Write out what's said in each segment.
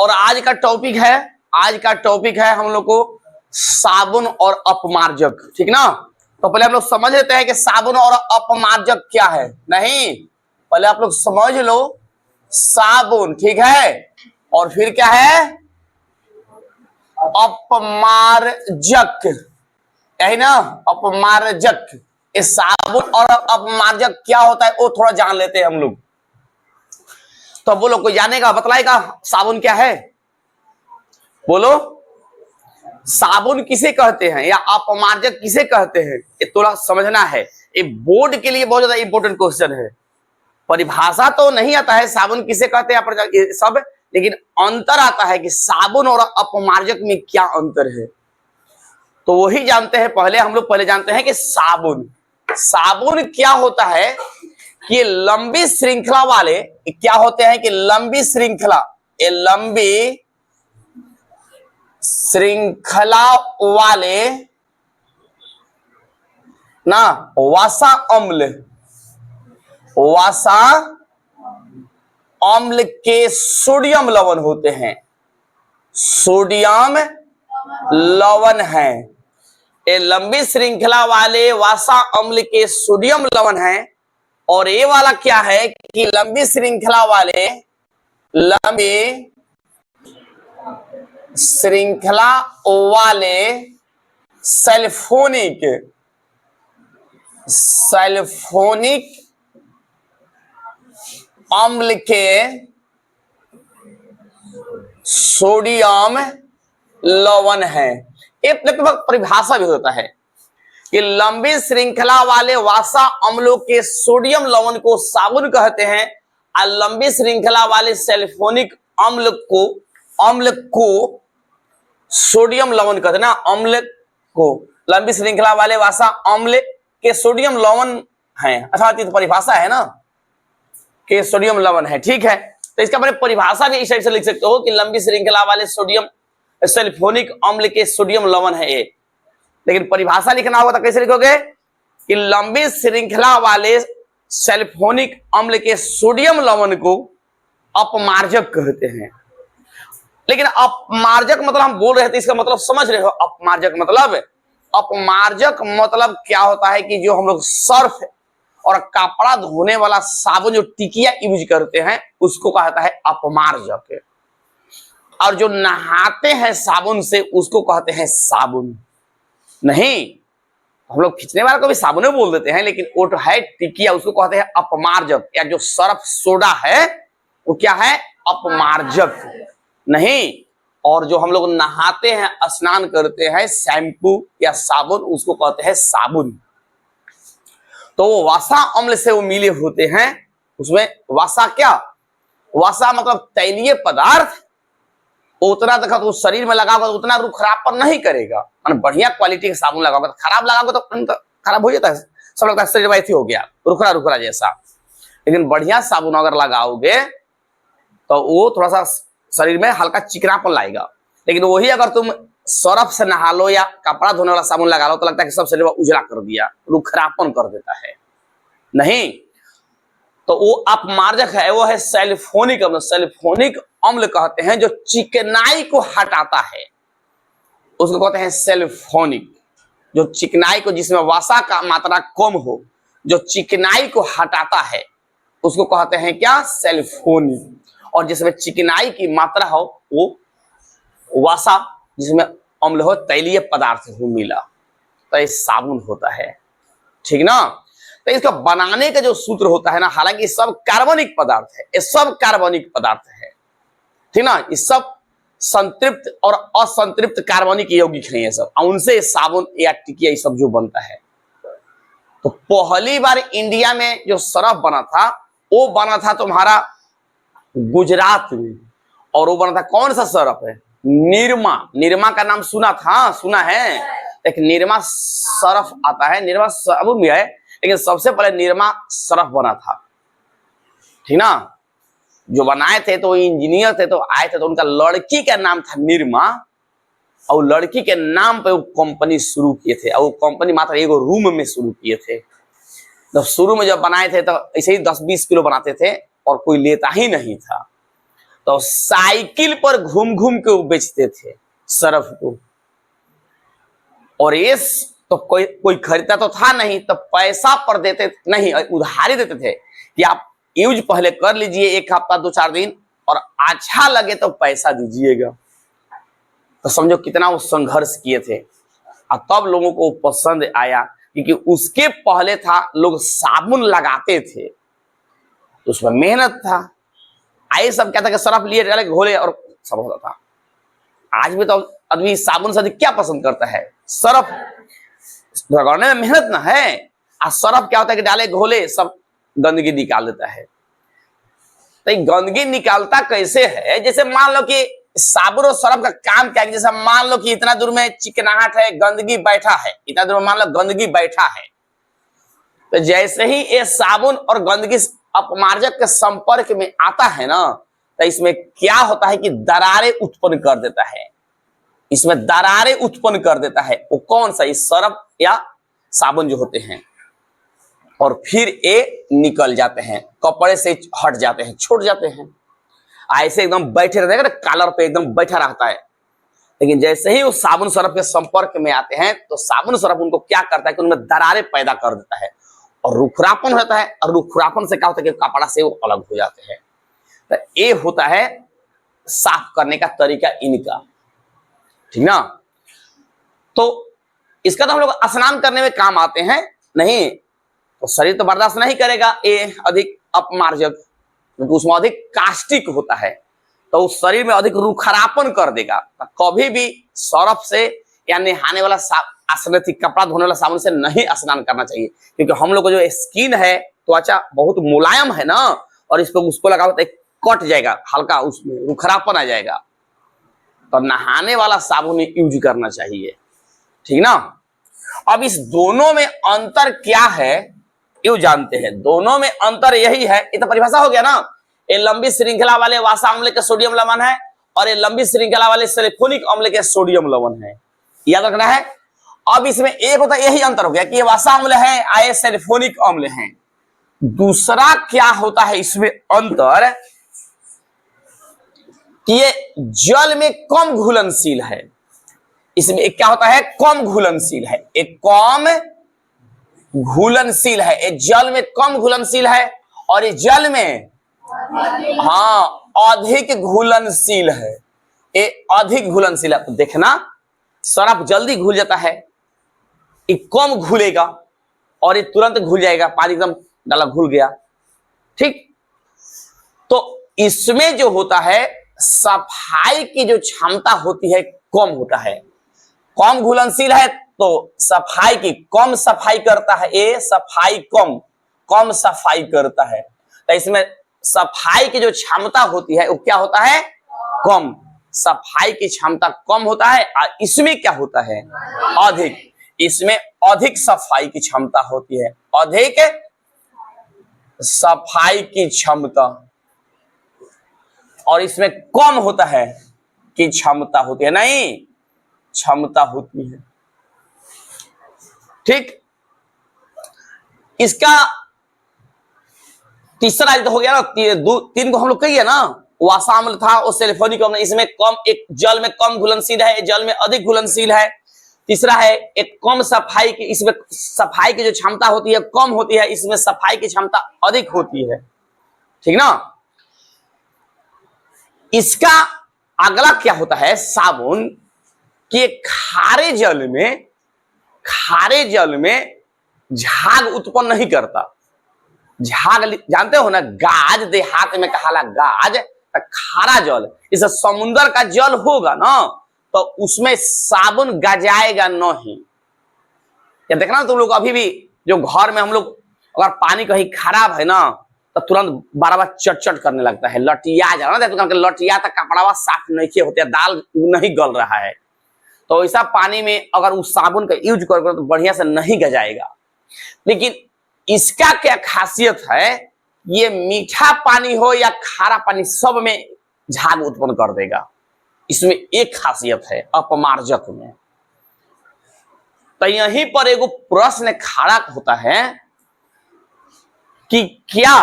और आज का टॉपिक है हम लोग को साबुन और अपमार्जक, ठीक ना। तो पहले हम लोग समझ लेते हैं कि साबुन और अपमार्जक क्या है। नहीं, पहले आप लोग समझ लो साबुन, ठीक है, और फिर क्या है अपमार्जक, यही ना, अपमार्जक। इस साबुन और अपमार्जक क्या होता है वो थोड़ा जान लेते हैं हम लोग। तो वो लोग को जानेगा, बतलाएगा साबुन क्या है। बोलो, साबुन किसे कहते हैं या अपमार्जक किसे कहते हैं, ये थोड़ा समझना है। ये बोर्ड के लिए बहुत ज्यादा इंपॉर्टेंट क्वेश्चन है। परिभाषा तो नहीं आता है साबुन किसे कहते हैं ये सब, लेकिन अंतर आता है कि साबुन और अपमार्जक में क्या अंतर है, तो वही जानते हैं। हम लोग पहले जानते हैं कि साबुन क्या होता है कि लंबी श्रृंखला वाले क्या होते हैं कि लंबी श्रृंखला वाले ना वसा अम्ल के सोडियम लवण होते हैं। सोडियम लवण है, ये लंबी श्रृंखला वाले वसा अम्ल के सोडियम लवण है। और ये वाला क्या है कि लंबी श्रृंखला वाले सल्फोनिक अम्ल के सोडियम लवण है। एक लगभग परिभाषा भी होता है कि लंबी श्रृंखला वाले वसा अम्लों के सोडियम लवण को साबुन कहते हैं, और लंबी श्रृंखला वाले सल्फोनिक अम्ल को सोडियम लवण कहते हैं ना। अम्ल को लंबी श्रृंखला वाले वसा अम्ल के सोडियम लवण है, अर्थात ये तो परिभाषा है ना कि सोडियम लवण है, ठीक है। तो इसका मैंने परिभाषा भी इस टाइप से लिख सकते हो कि लंबी श्रृंखला वाले सोडियम सल्फोनिक अम्ल के सोडियम लवण है ये। लेकिन परिभाषा लिखना होगा तो कैसे लिखोगे कि लंबी श्रृंखला वाले सल्फोनिक अम्ल के सोडियम लवण को अपमार्जक कहते हैं। लेकिन अपमार्जक मतलब हम बोल रहे थे, इसका मतलब समझ रहे हो। अपमार्जक मतलब क्या होता है कि जो हम लोग सर्फ और कपड़ा धोने वाला साबुन जो टिकिया यूज करते हैं उसको कहता है अपमार्जक, और जो नहाते हैं साबुन से उसको कहते हैं साबुन। नहीं, हम लोग खींचने वाला को भी साबुन बोल देते हैं, लेकिन वो तो है टिकिया, उसको कहते हैं अपमार्जक। या जो सर्फ सोडा है वो क्या है, अपमार्जक। नहीं, और जो हम लोग नहाते हैं स्नान करते हैं शैम्पू या साबुन उसको कहते हैं साबुन। तो वो वसा अम्ल से वो मिले होते हैं। उसमें वसा वसा मतलब तैलीय पदार्थ, उतना देखा तो शरीर में लगाओगे तो उतना रुखरापन नहीं करेगा। बढ़िया क्वालिटी का साबुन लगाओगे तो खराब लगाओगे तो खराब हो जाता है, सब लगता है शरीर वैसे हो गया रुखरा जैसा। लेकिन बढ़िया साबुन अगर लगाओगे तो वो थोड़ा सा शरीर में हल्का चिकनापन लाएगा। लेकिन वही अगर तुम सर्फ से नहा लो या कपड़ा धोने वाला साबुन लगा लो तो लगता है कि सब शरीर में उजला कर दिया, रुखरापन कर देता है। नहीं, तो वो अपमार्जक है, वो है सल्फोनिक अम्ल। सल्फोनिक अम्ल कहते हैं जो चिकनाई को हटाता है, उसको कहते हैं सल्फोनिक। जो चिकनाई को, जिसमें वसा का मात्रा कम हो, जो चिकनाई को हटाता है उसको कहते हैं क्या, सल्फोनिक। और जिसमें चिकनाई की मात्रा हो वो वसा, जिसमें अम्ल हो, तैलीय पदार्थ हो मिला, तो ये साबुन होता है, ठीक ना। तो इसका बनाने का जो सूत्र होता है ना, हालांकि सब कार्बनिक पदार्थ है, ये सब कार्बनिक पदार्थ है, ठीक ना। ये सब संतृप्त और असंतृप्त कार्बनिक यौगिक है ये सब, उनसे साबुन या टिकिया ये सब जो बनता है। तो पहली बार इंडिया में जो सरफ बना था वो बना था तुम्हारा गुजरात में, और वो बना था कौन सा सरफ है, निरमा का नाम सुना था, सुना है। एक निरमा सरफ आता है, निरमा साबुन भी है, लेकिन सबसे पहले निरमा सरफ बना था, ठीक ना। जो बनाए थे तो इंजीनियर थे, तो आए थे तो उनका लड़की का नाम था निरमा, और लड़की के नाम पे वो कंपनी शुरू किए थे। और वो कंपनी मात्र एक रूम में शुरू किए थे। जब बनाए थे तो ऐसे ही 10-20 किलो बनाते थे और कोई लेता ही नहीं था। तो साइकिल पर घूम घूम के वो बेचते थे सर्फ को। और ये तो कोई खरीदता तो था नहीं, तो पैसा पर देते नहीं, उधारी देते थे कि आप यूज पहले कर लीजिए 1 हफ्ता 2-4 दिन, और अच्छा लगे तो पैसा दीजिएगा। तो समझो कितना वो संघर्ष किए थे, और तब लोगों को पसंद आया। क्योंकि उसके पहले था लोग साबुन लगाते थे तो उसमें मेहनत था। आए सब क्या था कि सर्फ लिए डाले घोले और सब होता था। आज भी तो आदमी साबुन से अधिक क्या पसंद करता है? सर्फ रगड़ने में मेहनत ना है, और सर्फ क्या होता है कि डाले घोले सब गंदगी निकाल देता है। तो गंदगी निकालता कैसे है? जैसे मान लो कि साबुन और सर्फ का काम क्या है, जैसे मान लो कि इतना दूर में चिकनाहट है, गंदगी बैठा है, इतना दूर में मान लो गंदगी बैठा है, तो जैसे ही ये साबुन और गंदगी अपमार्जक के संपर्क में आता है ना, तो इसमें क्या होता है कि दरारें उत्पन्न कर देता है। इसमें दरारें उत्पन्न कर देता है। वो कौन सा? इस सर्फ या साबुन जो होते हैं, और फिर ये निकल जाते हैं, कपड़े से हट जाते हैं, छूट जाते हैं। ऐसे एकदम बैठे रहते हैं, कॉलर पे एकदम बैठा रहता है। लेकिन जैसे ही वो साबुन सर्फ के संपर्क में आते हैं, तो साबुन सर्फ उनको क्या करता है कि उनमें दरारें पैदा कर देता है, और रुखरापन होता है। और रुखरापन से क्या होता है कि कपड़ा से वो अलग हो जाते हैं। तो ये होता है साफ करने का तरीका इनका, ठीक ना। तो इसका तो हम लोग स्नान करने में काम आते हैं नहीं, तो शरीर तो बर्दाश्त नहीं करेगा ये अधिक अपमार्जक, क्योंकि उसमें अधिक कास्टिक होता है, तो उस शरीर में अधिक रुखरापन कर देगा। तो कभी भी सर्फ से या नहाने वाला कपड़ा धोने वाला साबुन से नहीं स्नान करना चाहिए, क्योंकि हम लोग को जो स्किन है, त्वचा बहुत मुलायम है ना, और इस पर उसको लगा होता है कट जाएगा, हल्का उसमें रुखरापन आ जाएगा। तो नहाने वाला साबुन यूज करना चाहिए, ठीक ना। अब इस दोनों में अंतर क्या है ये जानते हैं। दोनों में अंतर यही है, ये तो परिभाषा हो गया ना। ये लंबी श्रृंखला वाले वासा अम्ल के सोडियम लवण है, और ये लंबी श्रृंखला वाले सल्फ्यूरिक अम्ल के सोडियम लवण है, याद रखना है। अब इसमें एक होता है, यही अंतर हो गया कि ये वासा अम्ल है, आए सल्फ्यूरिक अम्ल है। दूसरा क्या होता है इसमें अंतर कि ये जल में कम घुलनशील है। इसमें एक क्या होता है, कम घुलनशील है, एक कम घुलनशील है। ये जल में कम घुलनशील है, और ये जल में अधिक घुलनशील है। ये अधिक घुलनशील है। देखना, सर्फ जल्दी घुल जाता है, ये कम घुलेगा, और ये तुरंत घुल जाएगा। पानी एकदम डाला घुल गया, ठीक। तो इसमें जो होता है सफाई की जो क्षमता होती है कम होता है। कम घुलनशील है तो सफाई की कम सफाई करता है, ये सफाई कम सफाई करता है। तो इसमें सफाई की जो क्षमता होती है वो क्या होता है, कम। सफाई की क्षमता कम होता है, और इसमें क्या होता है, अधिक। इसमें अधिक सफाई की क्षमता होती है, अधिक सफाई की क्षमता, और इसमें कम होता है कि क्षमता होती है, नहीं क्षमता होती है, ठीक। इसका तीसरा हो गया ना, तीन को हम लोग कहिए ना, वासा अम्ल था और सल्फ्यूरिक अम्ल। इसमें कम, एक जल में कम घुलनशील है, जल में अधिक घुलनशील है। तीसरा है एक कम सफाई की, इसमें सफाई की जो क्षमता होती है कम होती है, इसमें सफाई की क्षमता अधिक होती है, ठीक ना। इसका अगला क्या होता है, साबुन कि खारे जल में झाग उत्पन्न नहीं करता। झाग जानते हो ना, गाज देहात में कहाला गाज, खारा जल, इसे समुद्र का जल होगा ना, तो उसमें साबुन गजाएगा नहीं। या देखना तुम लोग अभी भी जो घर में हम लोग अगर पानी कहीं खराब है ना, तो तुरंत बार चट करने लगता है, लटिया जा रहा है, लटिया तक कपड़ा साफ नहीं होते, दाल नहीं गल रहा है। तो ऐसा पानी में अगर उस साबुन का यूज करोगे तो बढ़िया से नहीं गजाएगा। लेकिन इसका क्या खासियत है, ये मीठा पानी हो या खारा पानी सब में झाग उत्पन्न कर देगा। इसमें एक खासियत है अपमार्जक में। तो यहीं पर एगो प्रश्न खड़ा होता है कि क्या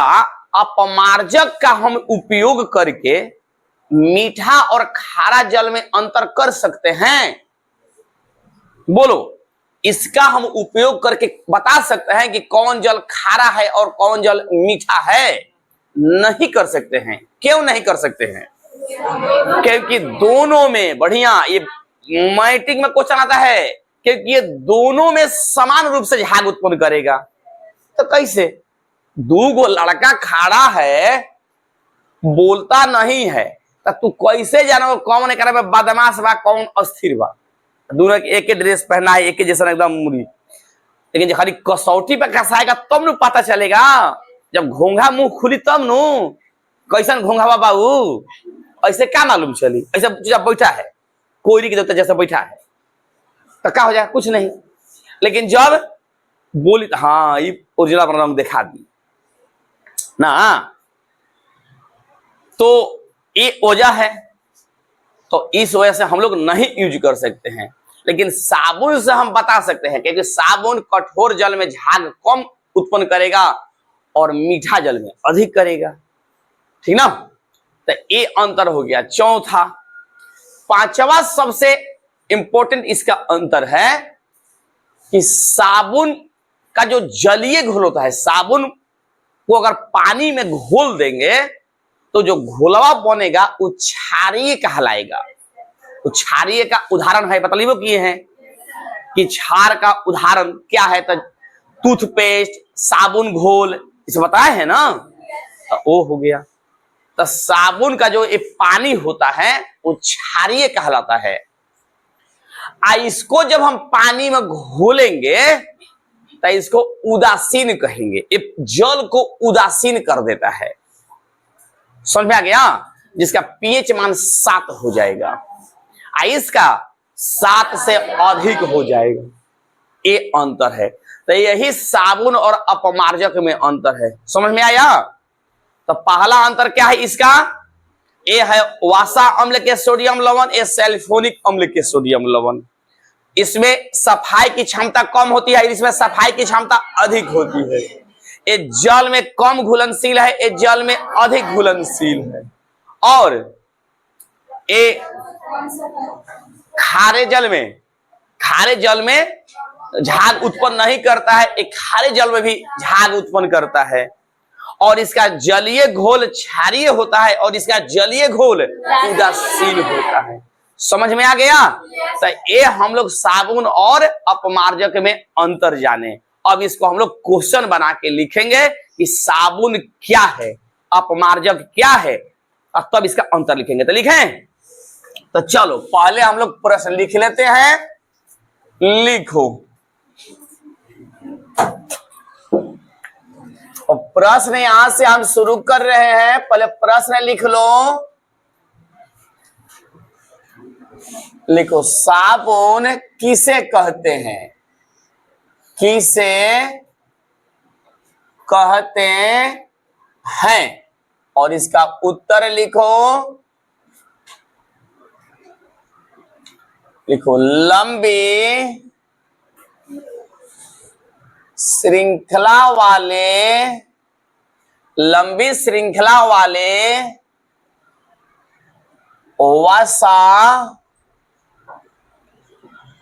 अपमार्जक का हम उपयोग करके मीठा और खारा जल में अंतर कर सकते हैं? बोलो, इसका हम उपयोग करके बता सकते हैं कि कौन जल खारा है और कौन जल मीठा है? नहीं कर सकते हैं। क्यों नहीं कर सकते हैं? क्योंकि दोनों में, बढ़िया, ये मैट्रिक में क्वेश्चन आता है, क्योंकि ये दोनों में समान रूप से झाग उत्पन्न करेगा। तो कैसे? दो गो लड़का खड़ा है, बोलता नहीं है, तो तू कैसे जानो कौन एक बदमाश बा कौन अस्थिर बा? दोनों एक ही ड्रेस पहना है, एक ही जैसा एकदम मुड़ी, लेकिन खाली कसौटी पे कसाएगा तब न पता चलेगा। जब घोंघा मुंह खुली तब नु कैसन घोंघा बाबू, ऐसे क्या मालूम चली? ऐसा जब बैठा है कोयरी के देवता जैसा बैठा है तो क्या हो जाएगा? कुछ नहीं। लेकिन जब बोली हाँ ये ओरिजिनल अपना रंग दिखा दी ना, तो ये वजह है। तो इस वजह से हम लोग नहीं यूज कर सकते हैं। लेकिन साबुन से हम बता सकते हैं, क्योंकि साबुन कठोर जल में झाग कम उत्पन्न करेगा और मीठा जल में अधिक करेगा। ठीक ना? तो ये अंतर हो गया। चौथा, पांचवा सबसे इंपॉर्टेंट इसका अंतर है कि साबुन का जो जलीय घोल होता है, साबुन को अगर पानी में घोल देंगे तो जो घोलवा बनेगा वो क्षारीय कहलाएगा। तो क्षारीय का उदाहरण है, बता किए हैं कि क्षार का उदाहरण क्या है? तो टूथपेस्ट, साबुन घोल, इसे बताया है ना। तो वो हो गया। तो साबुन का जो ये पानी होता है वो क्षारीय कहलाता है। इसको जब हम पानी में घोलेंगे तो इसको उदासीन कहेंगे। ये जल को उदासीन कर देता है। समझ में आ गया? जिसका पीएच मान 7 हो जाएगा, इसका 7 से अधिक हो जाएगा। ये अंतर है। तो यही साबुन और अपमार्जक में अंतर है। समझ में आया? तो पहला अंतर क्या है इसका? ये है वासा अम्ल के सोडियम लवण, ये सल्फोनिक अम्ल के सोडियम लवण। इसमें सफाई की क्षमता कम होती है, इसमें सफाई की क्षमता अधिक होती है। ये जल में कम घुलनशील है, ये जल में अधिक घुलनशील है। और ये खारे जल में झाग उत्पन्न नहीं करता है, एक खारे जल में भी झाग उत्पन्न करता है। और इसका जलीय घोल क्षारीय होता है और इसका जलीय घोल उदासीन होता है। समझ में आ गया? तो ये हम लोग साबुन और अपमार्जक में अंतर जाने। अब इसको हम लोग क्वेश्चन बना के लिखेंगे कि साबुन क्या है, अपमार्जक क्या है, और तब इसका अंतर लिखेंगे। तो लिखें? तो चलो पहले हम लोग प्रश्न लिख लेते हैं। लिखो। और प्रश्न यहां से हम शुरू कर रहे हैं। पहले प्रश्न लिख लो। लिखो, साबुन किसे कहते हैं? किसे कहते हैं? और इसका उत्तर लिखो। लिखो, लंबी श्रृंखला वाले वसा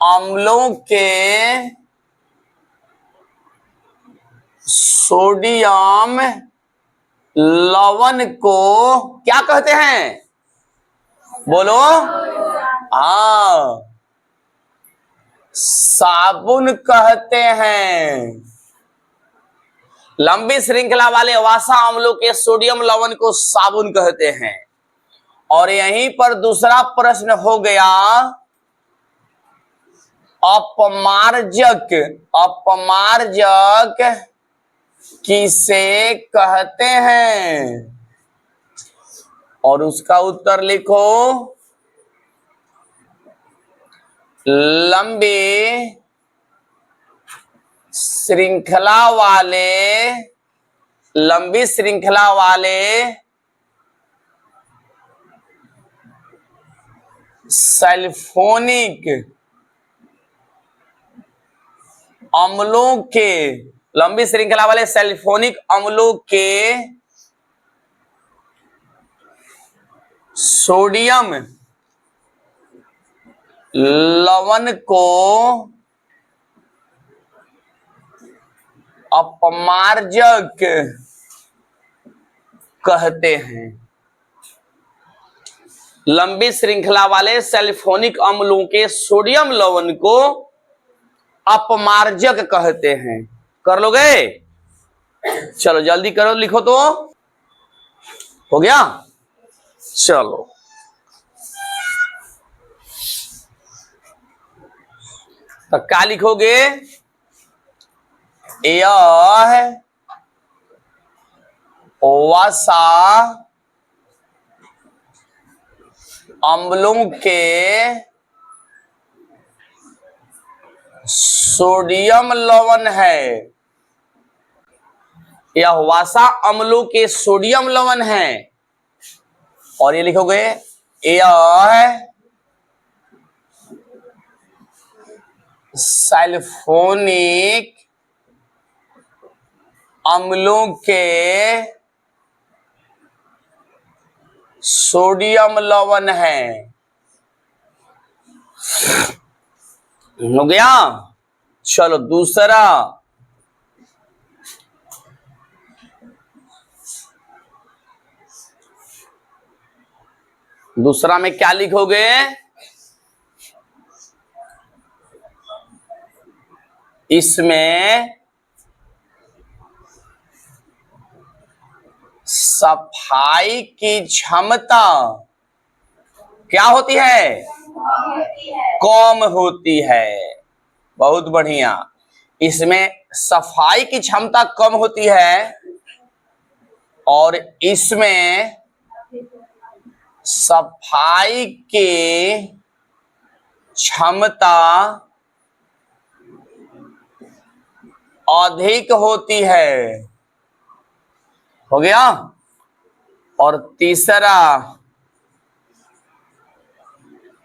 अम्लों के सोडियम लवण को क्या कहते हैं? बोलो। हाँ, साबुन कहते हैं। लंबी श्रृंखला वाले वसा अम्लों के सोडियम लवण को साबुन कहते हैं। और यहीं पर दूसरा प्रश्न हो गया, अपमार्जक किसे कहते हैं? और उसका उत्तर लिखो। लंबी श्रृंखला वाले सल्फोनिक अम्लों के, लंबी श्रृंखला वाले सल्फोनिक अम्लों के सोडियम लवण को अपमार्जक कहते हैं। लंबी श्रृंखला वाले सल्फोनिक अम्लों के सोडियम लवण को अपमार्जक कहते हैं। कर लोगे? चलो जल्दी करो, लिखो तो। हो गया? चलो तो क्या लिखोगे? यह वसा अम्लों के सोडियम लवण है। यह वसा अम्लों के सोडियम लवण है। और ये लिखोगे यह सल्फोनिक अम्लों के सोडियम लवण है। हो गया? चलो दूसरा, दूसरा में क्या लिखोगे? इसमें सफाई की क्षमता क्या होती है? कम होती है। बहुत बढ़िया। इसमें सफाई की क्षमता कम होती है और इसमें सफाई की क्षमता अधिक होती है। हो गया? और तीसरा,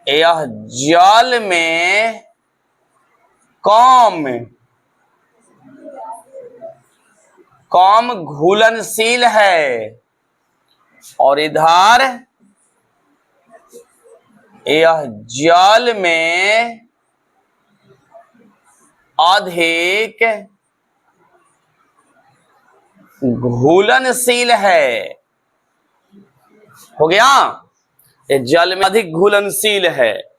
यह जल में कम घुलनशील है। और इधर यह जल में अधिक घुलनशील है। हो गया? ये जल में अधिक घुलनशील है।